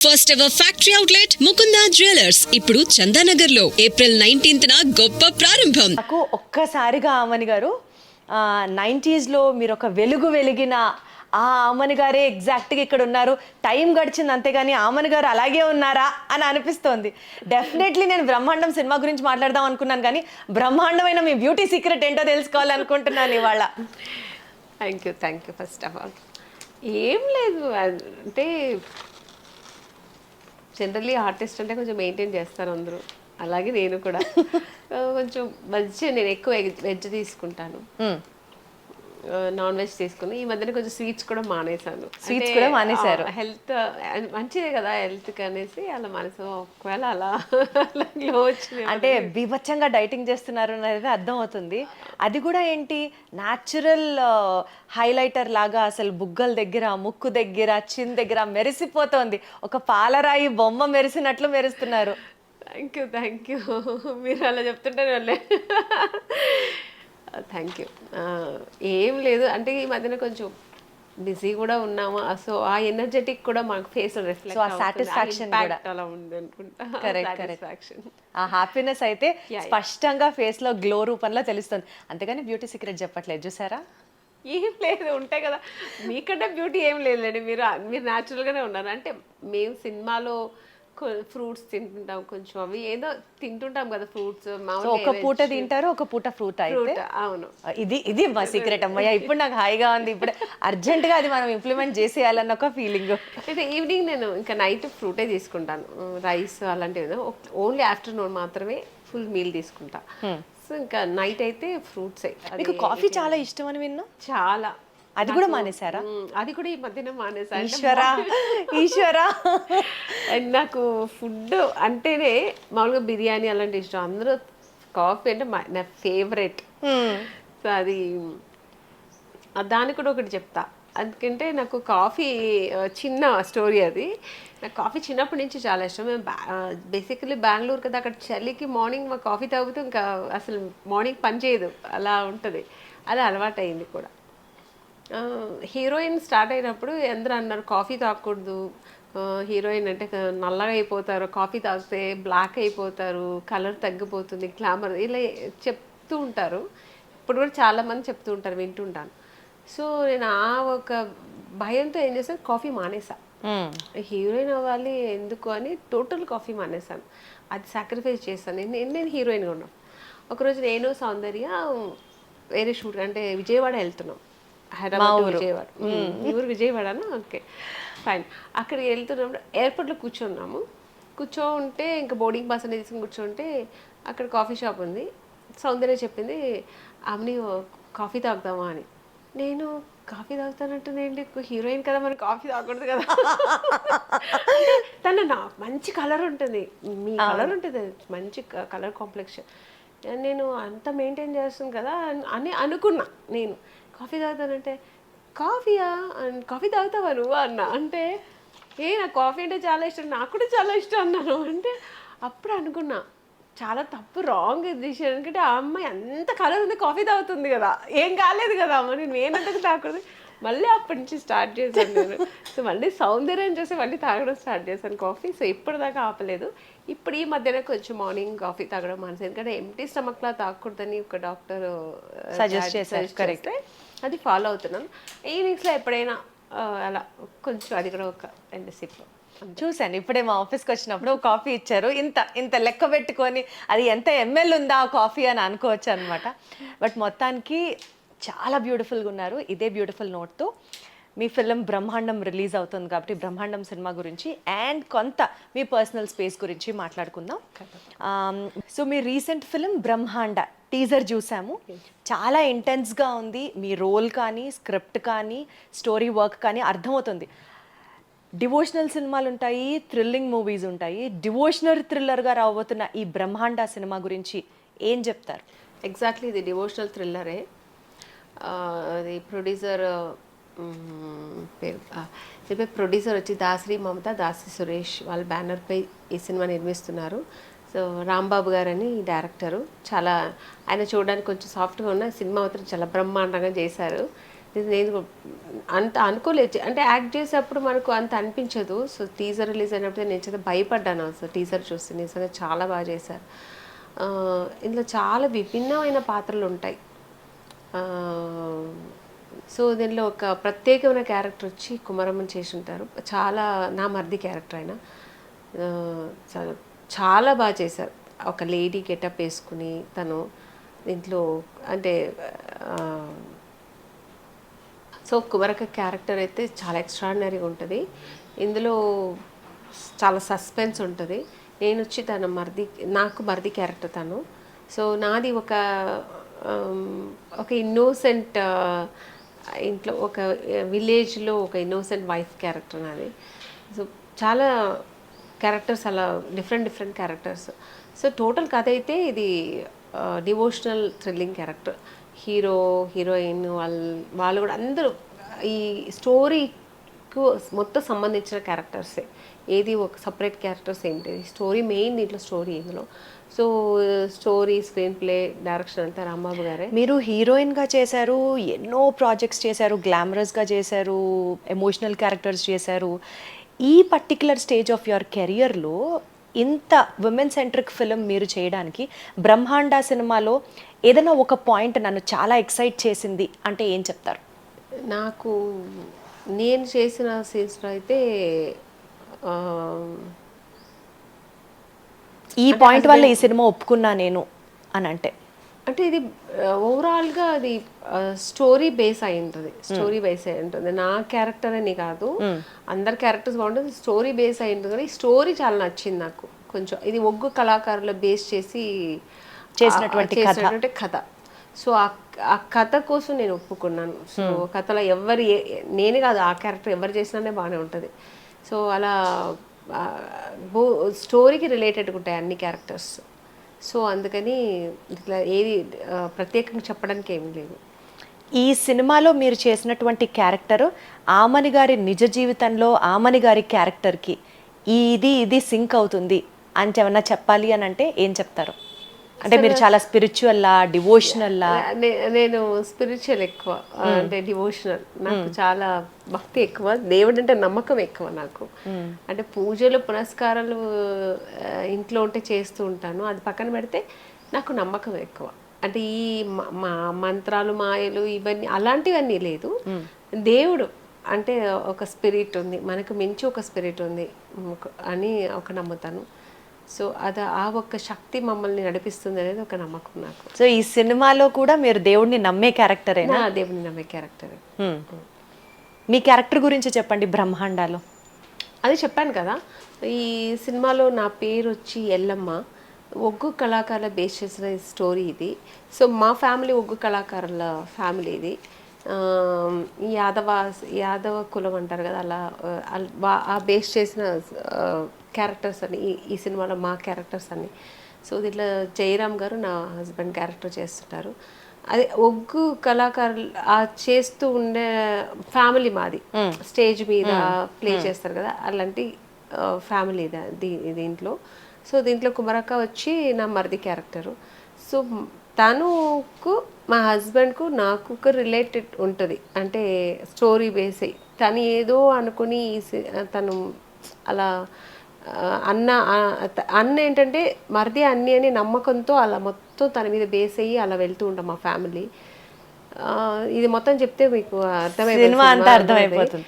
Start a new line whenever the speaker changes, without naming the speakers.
First ever factory outlet Mukunda jewellers ఇప్పుడు చందానగర్ లో April 19th గొప్ప ప్రారంభం.
నాకు ఒక్కసారిగా ఆమని గారు 90s లో మీరు ఒక వెలుగు వెలిగిన ఆ ఆమని గారే ఎగ్జాక్ట్గా ఇక్కడ ఉన్నారు. టైం గడిచింది అంతేగాని ఆమని గారు అలాగే ఉన్నారా అని అనిపిస్తోంది. డెఫినెట్లీ నేను బ్రహ్మాండం సినిమా గురించి మాట్లాడదాం అనుకున్నాను, కానీ బ్రహ్మాండమైన మీ బ్యూటీ సీక్రెట్ ఏంటో తెలుసుకోవాలనుకుంటున్నాను ఇవాళ.
Thank you. First of all ఏం లేదు, అంటే జనరల్లీ ఆర్టిస్ట్ అంటే కొంచెం మెయింటైన్ చేస్తారు అందరూ, అలాగే నేను కూడా కొంచెం మంచిగా నేను ఎక్కువ వెజ్ తీసుకుంటాను, నాన్ వెజ్ తీసుకుని ఈ మధ్యన కొంచెం స్వీట్స్ కూడా మానేసాను.
స్వీట్స్ కూడా మానేశారు.
హెల్త్ మంచిదే కదా హెల్త్కి అనేసి అలా మనసు ఒకవేళ అలా గ్లో వచ్చింది
అంటే బీభత్సంగా డైటింగ్ చేస్తున్నారు అనేది అర్థం అవుతుంది. అది కూడా ఏంటి న్యాచురల్ హైలైటర్ లాగా అసలు బుగ్గల దగ్గర, ముక్కు దగ్గర, చిన్ దగ్గర మెరిసిపోతోంది. ఒక పాలరాయి బొమ్మ మెరిసినట్లు మెరుస్తున్నారు.
Thank you. మీరు అలా చెప్తుంటే వాళ్ళే థ్యాంక్ యూ. ఏం లేదు, అంటే ఈ మధ్యన కొంచెం బిజీ కూడా ఉన్నాము, సో ఆ ఎనర్జెటిక్ కూడా మాకు ఫేస్ రిఫ్లెక్ట్
సాటిస్ఫాక్షన్ కూడా
అలా ఉంది అనుకుంటా.
కరెక్ట్. ఆ హ్యాపీనెస్ అయితే స్పష్టంగా ఫేస్ లో గ్లో రూపంలో తెలుస్తుంది. అంతేగాని బ్యూటీ సీక్రెట్ చెప్పట్లేదు, చూసారా?
ఏం లేదు, ఉంటాయి కదా మీకంటే బ్యూటీ ఏం లేదులేండి, మీరు న్యాచురల్గానే ఉన్నారు. అంటే మేము సినిమాలో ఫ్రూట్స్ తింటుంటాం, కొంచెం అవి ఏదో తింటుంటాం కదా ఫ్రూట్స్.
ఒక పూట తింటారు, ఒక పూట ఫ్రూట్ అయితే.
అవును,
ఇది మా సీక్రెట్ అమ్మయ్య. ఇప్పుడు నాకు హాయిగా ఉంది. ఇప్పుడు అర్జెంట్ గా అది మనం ఇంప్లిమెంట్ చేసేయాలన్న ఒక ఫీలింగ్.
అయితే ఈవినింగ్ నేను ఇంకా నైట్ ఫ్రూటే తీసుకుంటాను, రైస్ అలాంటివి ఓన్లీ ఆఫ్టర్నూన్ మాత్రమే ఫుల్ మీల్ తీసుకుంటా. సో ఇంకా నైట్ అయితే ఫ్రూట్సే.
మీకు కాఫీ చాలా ఇష్టం అని విన్నా.
చాలా.
అది కూడా మానేశారా?
అది కూడా ఈ మధ్యన మానేశారు.
ఈశ్వరా.
నాకు ఫుడ్ అంటేనే మామూలుగా బిర్యానీ అలాంటి ఇష్టం, అందరూ కాఫీ అంటే నా ఫేవరెట్. సో అది దానికి కూడా ఒకటి చెప్తా, ఎందుకంటే నాకు కాఫీ చిన్న స్టోరీ అది. నాకు కాఫీ చిన్నప్పటి నుంచి చాలా ఇష్టం. మేము బేసికలీ బెంగళూరు కదా, అక్కడ చలికి మార్నింగ్ మా కాఫీ తాగుతూ ఇంకా అసలు మార్నింగ్ పని చేయదు, అలా ఉంటుంది. అలా అలవాటు అయింది కూడా. హీరోయిన్ స్టార్ట్ అయినప్పుడు అందరూ అన్నారు కాఫీ తాగకూడదు, హీరోయిన్ అంటే నల్లగా అయిపోతారు, కాఫీ తాగితే బ్లాక్ అయిపోతారు, కలర్ తగ్గిపోతుంది, గ్లామర్ ఇలా చెప్తూ ఉంటారు. ఇప్పుడు కూడా చాలామంది చెప్తూ ఉంటారు, వింటుంటాను. సో నేను ఆ ఒక భయంతో ఏం చేశాను, కాఫీ మానేసా. హీరోయిన్ అవ్వాలి ఎందుకు అని టోటల్ కాఫీ మానేసాను. అది సాక్రిఫైస్ చేశాను. నేను హీరోయిన్గా ఉన్నాను. ఒకరోజు నేను సౌందర్య వేరే షూట్ అంటే విజయవాడ వెళ్తున్నాం, హైదరాబాద్ విజయవాడ. మీ ఊరు విజయవాడనా? Okay fine. అక్కడికి వెళ్తున్నప్పుడు ఎయిర్పోర్ట్లో కూర్చోంటే ఇంకా బోర్డింగ్ పాస్ అనేది తీసుకుని కూర్చోంటే అక్కడ కాఫీ షాప్ ఉంది. సౌందర్య చెప్పింది, ఆమెని కాఫీ తాగుతామా అని. నేను కాఫీ తాగుతానంటేనేంటి, హీరోయిన్ కదా, మనం కాఫీ తాగకూడదు కదా. తను మంచి కలర్ ఉంటుంది, మీ కలర్ ఉంటుంది, మంచి కలర్ కాంప్లెక్షన్, నేను అంత మెయింటైన్ చేస్తాను కదా అని అనుకున్నా. నేను కాఫీ తాగుతానంటే కాఫీ తాగుతావా నువ్వు అన్నా. అంటే నాకు కాఫీ అంటే చాలా ఇష్టం, నాకు కూడా చాలా ఇష్టం అన్నాను. అంటే అప్పుడు అనుకున్నా చాలా తప్పు, రాంగ్ డిసిషన్. ఎందుకంటే ఆ అమ్మాయి అంత కలర్ ఉంది, కాఫీ తాగుతుంది కదా, ఏం కాలేదు కదా అమ్మ, నేను ఏనంతకు తాగకూడదు. మళ్ళీ అప్పటి నుంచి స్టార్ట్ చేశాను నేను. సో మళ్ళీ సౌందర్యం చేసి మళ్ళీ తాగడం స్టార్ట్ చేశాను కాఫీ. సో ఇప్పటిదాకా ఆపలేదు. ఇప్పుడు ఈ మధ్యన కొంచెం మార్నింగ్ కాఫీ తాగడం మానేసి, ఎందుకంటే ఎంటీ స్టమక్లా తాగకూడదని ఒక డాక్టర్
సజెస్ట్ చేస్తే
అది ఫాలో అవుతున్నాను. ఈవినింగ్స్లో ఎప్పుడైనా అలా కొంచెం, అది కూడా ఒక 2 సిప్.
చూశాను ఇప్పుడే మా ఆఫీస్కి వచ్చినప్పుడు కాఫీ ఇచ్చారు, ఇంత లెక్క పెట్టుకొని అది ఎంత ఎంఎల్ ఉందా ఆ కాఫీ అని అనుకోవచ్చు అనమాట. బట్ మొత్తానికి చాలా బ్యూటిఫుల్గా ఉన్నారు. ఇదే బ్యూటిఫుల్ నోట్తో మీ ఫిలిం బ్రహ్మాండం రిలీజ్ అవుతుంది కాబట్టి బ్రహ్మాండం సినిమా గురించి అండ్ కొంత మీ పర్సనల్ స్పేస్ గురించి మాట్లాడుకుందాం. సో మీ రీసెంట్ ఫిలిం బ్రహ్మాండ టీజర్ చూసాము, చాలా ఇంటెన్స్గా ఉంది. మీ రోల్ కానీ, స్క్రిప్ట్ కానీ, స్టోరీ వర్క్ కానీ అర్థమవుతుంది. డివోషనల్ సినిమాలు ఉంటాయి, థ్రిల్లింగ్ మూవీస్ ఉంటాయి. డివోషనల్ థ్రిల్లర్గా రాబోతున్న ఈ బ్రహ్మాండ సినిమా గురించి ఏం చెప్తారు?
ఎగ్జాక్ట్లీ ఇది డివోషనల్ థ్రిల్లరే. అది ప్రొడ్యూసర్ ప్రొడ్యూసర్ వచ్చి దాసరి మమత, దాసి సురేష్ వాళ్ళ బ్యానర్పై ఈ సినిమా నిర్మిస్తున్నారు. సో రాంబాబు గారని డైరెక్టరు, చాలా ఆయన చూడడానికి కొంచెం సాఫ్ట్గా ఉన్న సినిమా మాత్రం చాలా బ్రహ్మాండంగా చేశారు. ఇది నేను అంత అనుకోలేదు, అంటే యాక్ట్ చేసేటప్పుడు మనకు అంత అనిపించదు. సో టీజర్ రిలీజ్ అయినప్పుడు నేను నిజంగా భయపడ్డాను అసలు టీజర్ చూసి. నిజంగా చాలా బాగా చేశారు. ఇందులో చాలా విభిన్నమైన పాత్రలు ఉంటాయి. సో దీనిలో ఒక ప్రత్యేకమైన క్యారెక్టర్ వచ్చి కుమారమ్మని చేసి ఉంటారు. చాలా నా మరిది క్యారెక్టర్ ఆయన చాలా చాలా బాగా చేశారు. ఒక లేడీ గెటప్ వేసుకుని తను దీంట్లో అంటే సో కుమరక క్యారెక్టర్ అయితే చాలా ఎక్స్ట్రాడినరీగా ఉంటుంది. ఇందులో చాలా సస్పెన్స్ ఉంటుంది. నేను వచ్చి తన మరిది, నాకు మరిది క్యారెక్టర్ తను. సో నాది ఒక ఇన్నోసెంట్ ఇంట్లో ఒక విలేజ్లో ఒక ఇన్నోసెంట్ వైఫ్ క్యారెక్టర్ నాది. సో చాలా క్యారెక్టర్స్ అలా డిఫరెంట్ క్యారెక్టర్స్. సో టోటల్ కథ అయితే ఇది devotional thrilling character. Hero heroine వాళ్ళు కూడా అందరూ ఈ స్టోరీకు మొత్తం సంబంధించిన క్యారెక్టర్సే. ఏది ఒక సపరేట్ క్యారెక్టర్స్ ఏంటి, స్టోరీ మెయిన్ దీంట్లో స్టోరీ ఇందులో. So story, screen play, direction అంతా రాంబాబు గారే.
మీరు హీరోయిన్గా చేశారు, ఎన్నో ప్రాజెక్ట్స్ చేశారు, గ్లామరస్గా చేశారు, ఎమోషనల్ క్యారెక్టర్స్ చేశారు. ఈ పర్టిక్యులర్ స్టేజ్ ఆఫ్ యువర్ కెరియర్లో ఇంత విమెన్ సెంట్రిక్ ఫిలిం మీరు చేయడానికి బ్రహ్మాండ సినిమాలో ఏదైనా ఒక పాయింట్ నన్ను చాలా ఎక్సైట్ చేసింది అంటే ఏం చెప్తారు?
నాకు నేను చేసిన సీన్స్లో అయితే
ఈ పాయింట్ వల్ల ఈ సినిమా ఒప్పుకున్నా నేను అని అంటే
ఇది ఓవరాల్గా అది స్టోరీ బేస్ అయి ఉంటుంది. స్టోరీ బేస్ అయి ఉంటుంది. నా క్యారెక్టర్ అని కాదు, అందరి క్యారెక్టర్స్ బాగుంటుంది, స్టోరీ బేస్ అయి ఉంటుంది. కానీ ఈ స్టోరీ చాలా నచ్చింది నాకు. కొంచెం ఇది ఒగ్గు కళాకారుల బేస్ చేసి చేసినటువంటి కథ. సో ఆ కథ కోసం నేను ఒప్పుకున్నాను. సో కథలో నేనే కాదు, ఆ క్యారెక్టర్ ఎవరు చేసినానే బాగానే ఉంటుంది. సో అలా స్టోరీకి రిలేటెడ్గా ఉంటాయి అన్ని క్యారెక్టర్స్. సో అందుకని ఇట్లా ఏది ప్రత్యేకంగా చెప్పడానికి ఏమీ లేదు.
ఈ సినిమాలో మీరు చేసినటువంటి క్యారెక్టర్ ఆమని గారి నిజ జీవితంలో ఆమని గారి క్యారెక్టర్కి ఇది సింక్ అవుతుంది అని ఏమన్నా చెప్పాలి అని అంటే ఏం చెప్తారు? అంటే మీరు చాలా స్పిరిచువల్లా, డివోషనల్లా?
నేను స్పిరిచువల్ ఎక్కువ, అంటే డివోషనల్. నాకు చాలా భక్తి ఎక్కువ, దేవుడు అంటే నమ్మకం ఎక్కువ నాకు. అంటే పూజలు పునస్కారాలు ఇంట్లో ఉంటే చేస్తూ ఉంటాను, అది పక్కన పెడితే నాకు నమ్మకం ఎక్కువ. అంటే ఈ మంత్రాలు, మాయలు ఇవన్నీ అలాంటివన్నీ లేదు. దేవుడు అంటే ఒక స్పిరిట్ ఉంది, మనకు మించి ఒక స్పిరిట్ ఉంది అని ఒక నమ్ముతాను. సో ఆ ఒక్క శక్తి మమ్మల్ని నడిపిస్తుంది అనేది ఒక నమ్మకం నాకు.
సో ఈ సినిమాలో కూడా మీరు దేవుడిని నమ్మే క్యారెక్టరేనా?
దేవుడిని నమ్మే క్యారెక్టర్.
మీ క్యారెక్టర్ గురించి చెప్పండి బ్రహ్మాండాలో.
అది చెప్పాను కదా, ఈ సినిమాలో నా పేరు వచ్చి ఎల్లమ్మ. ఒగ్గు కళాకారుల బేస్ చేసిన స్టోరీ ఇది. సో మా ఫ్యామిలీ ఒగ్గు కళాకారుల ఫ్యామిలీ ఇది. యాదవ కులం అంటారు కదా, అలా ఆ బేస్ చేసిన క్యారెక్టర్స్ అని ఈ సినిమాలో మా క్యారెక్టర్స్ అన్ని. సో దీంట్లో జయరామ్ గారు నా హస్బెండ్ క్యారెక్టర్ చేస్తుంటారు. అదే ఒగ్గు కళాకారులు చేస్తూ ఉండే ఫ్యామిలీ మాది. స్టేజ్ మీద ప్లే చేస్తారు కదా, అలాంటి ఫ్యామిలీ దీంట్లో. సో దీంట్లో కుమరక్క వచ్చి నా మరిది క్యారెక్టరు. సో తనుకు మా హస్బెండ్కు నాకు ఒక రిలేటెడ్ ఉంటుంది, అంటే స్టోరీ బేస్ అయ్యి. తను ఏదో అనుకుని తను అలా అన్న ఏంటంటే మరిది అన్ని అని నమ్మకంతో అలా మొత్తం తన మీద బేస్ అయ్యి అలా వెళ్తూ ఉంటాం మా ఫ్యామిలీ. ఇది మొత్తం చెప్తే మీకు అర్థమైపోతుంది.